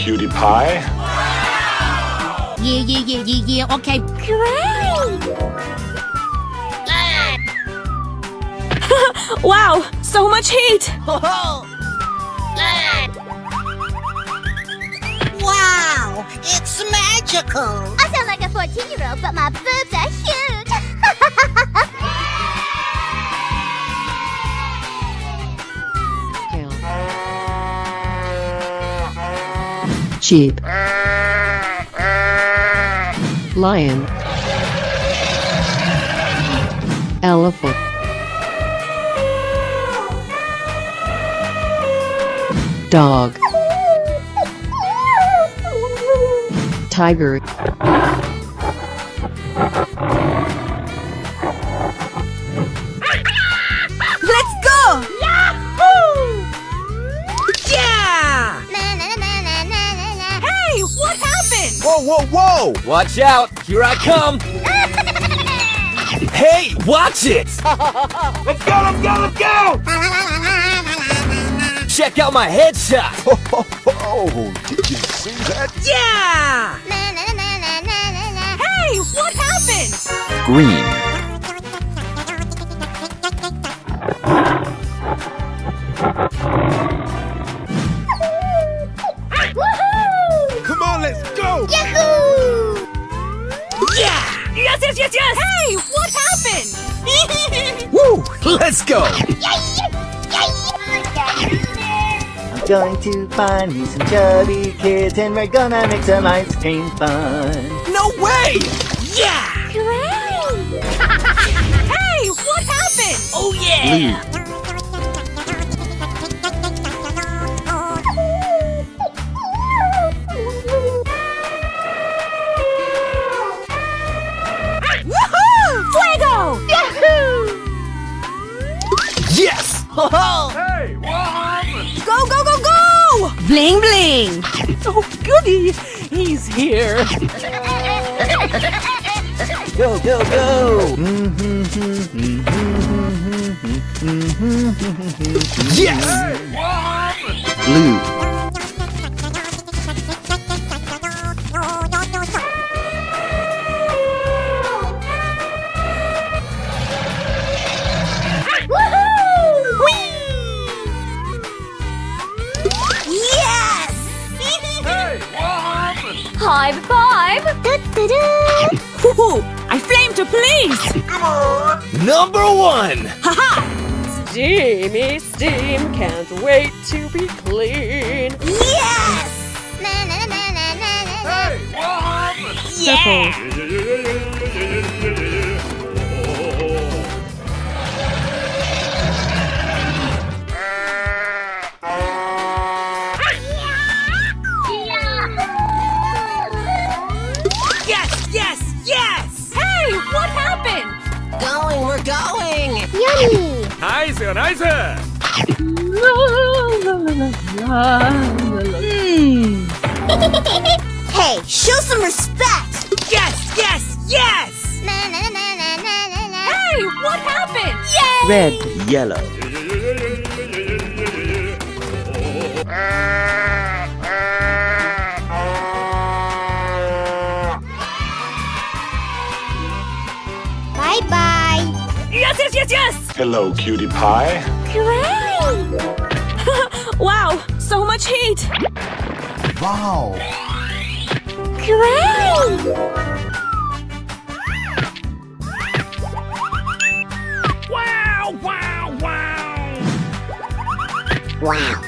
cutie pie. Yeah, okay. Great! Wow, so much heat! Wow, it's magical. I sound like a 14-year-old, but my boobs are huge. Sheep, lion, elephant, dog, tiger, Let's go! Yahoo! Yeah! Hey, what happened? Whoa, whoa, whoa! Watch out! Here I come! Hey, watch it! Let's go, let's go, let's go! Check out my headshot! Oh, did you see that? Yeah! Hey, what happened? Green. Come on, let's go! Yahoo! Yeah! Yes! Hey, what happened? Woo! Let's go! I'm going to find me some chubby kids and we're gonna make some ice cream fun. No way! Yeah! Great! Hey, what happened? Oh yeah! Woohoo! Fuego! Yahoo! Yes! Hey, what happened? Go! Bling bling! Oh goody! He's here! Go, go, go! Yes! Hey, what happened? blue, Yes! Hey, what happened? High five! Woohoo! I flame to please! Number one! Haha! Steamy steam, can't wait to be clean! Yes! Hey, what happened? Yeah! Yes! Hey, what happened? We're going. Yummy! Nice, nice! Hey, show some respect. Yes! Hey, what happened? Yay! red, yellow, Bye-bye! Yes! Hello, cutie pie. Great! Wow, so much heat! Wow! Great! Wow.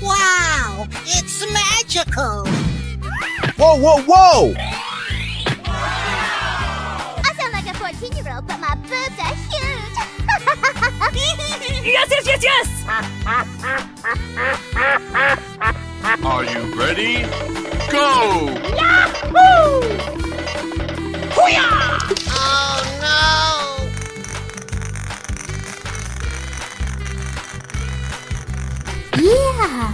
Wow, it's magical. Whoa, whoa, whoa! I sound like a 14-year-old, but my boobs are huge. Yes! Are you ready? Go! Yahoo! Oh no! Yeah!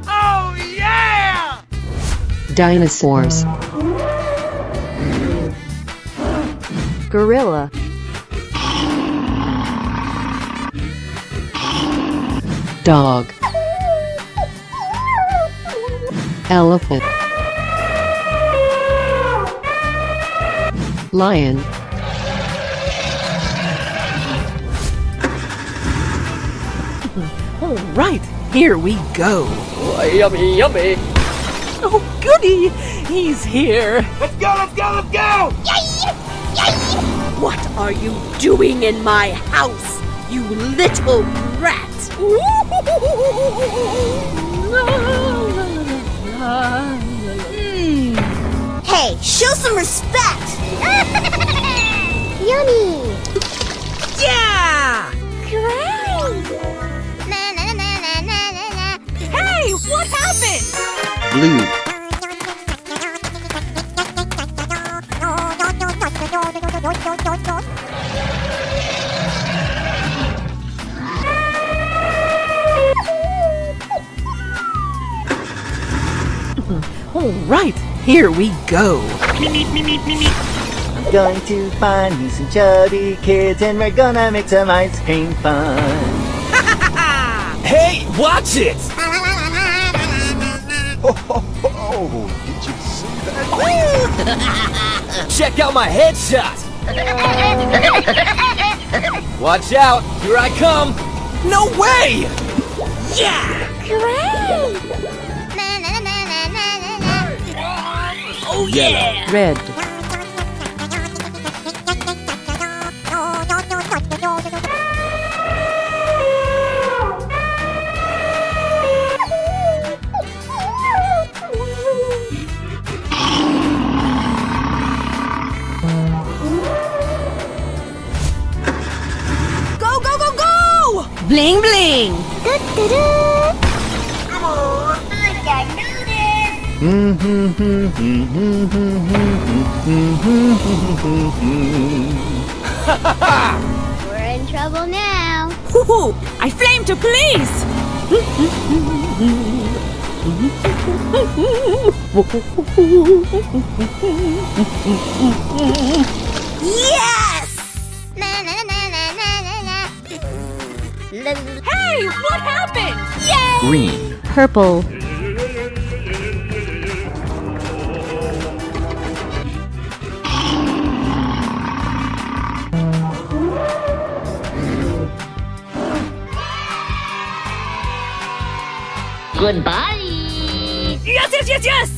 Oh yeah! dinosaurs, Gorilla. Dog. Elephant. Lion. All right, here we go. Oh, yummy, yummy. Oh, goody, he's here. Let's go, let's go, let's go! What are you doing in my house, you little rat? Hey, show some respect! Yummy! Yeah! Great! Na na na na na na na. Hey, what happened? Blue. All right, here we go. I'm going to find me some chubby kids and we're gonna make some ice cream fun. Hey, watch it! Oh, did you see that? Check out my headshot! Watch out, here I come! No way! Yeah! Great! Na na na na na na na. Oh yeah! Red. Go, go, go, go! Bling, bling! Du-du-du. Come on, I can do this. We're in trouble now. Hoo-hoo! I flame to police! Yes! Na na na na na na na. Hey, what happened? Yay! Green. Purple. Goodbye! Yes, yes, yes, yes!